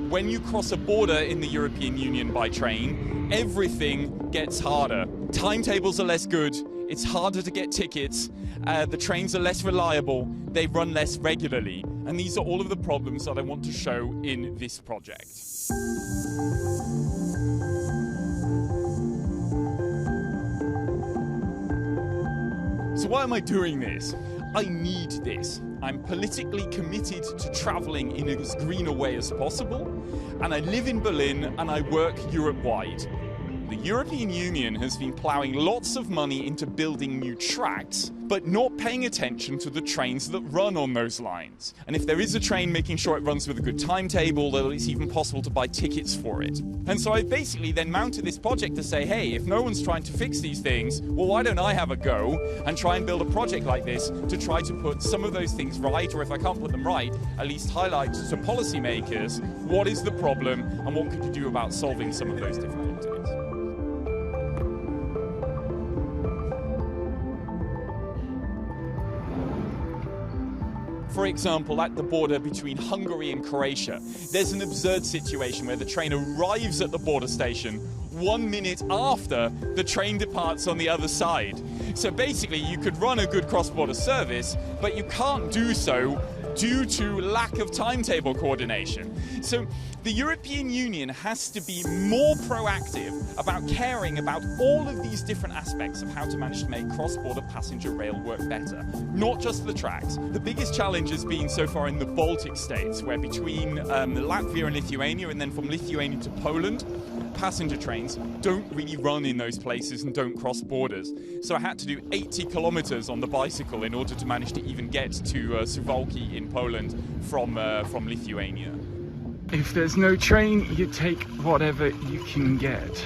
when you cross a border in the European Union by train, everything gets harder. Timetables are less good, it's harder to get tickets, the trains are less reliable, they run less regularly. And these are all of the problems that I want to show in this project. So why am I doing this? I need this. I'm politically committed to traveling in as green a way as possible, and I live in Berlin and I work Europe-wide. The European Union has been ploughing lots of money into building new tracks, but not paying attention to the trains that run on those lines. And if there is a train, making sure it runs with a good timetable, that it's even possible to buy tickets for it. And so I basically then mounted this project to say, hey, if no one's trying to fix these things, well, why don't I have a go and try and build a project like this to try to put some of those things right, or if I can't put them right, at least highlight to policymakers what is the problem and what could you do about solving some of those difficulties. For example, at the border between Hungary and Croatia, there's an absurd situation where the train arrives at the border station 1 minute after the train departs on the other side. So basically, you could run a good cross-border service, but you can't do so due to lack of timetable coordination. So the European Union has to be more proactive about caring about all of these different aspects of how to manage to make cross-border passenger rail work better, not just the tracks. The biggest challenge has been so far in the Baltic states, where between Latvia and Lithuania, and then from Lithuania to Poland, passenger trains don't really run in those places and don't cross borders. So I had to do 80 kilometers on the bicycle in order to manage to even get to Suwałki in Poland from Lithuania. If there's no train, you take whatever you can get.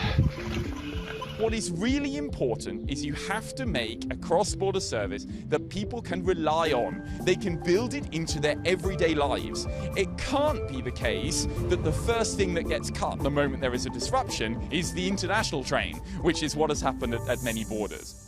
What is really important is you have to make a cross-border service that people can rely on. They can build it into their everyday lives. It can't be the case that the first thing that gets cut the moment there is a disruption is the international train, which is what has happened at many borders.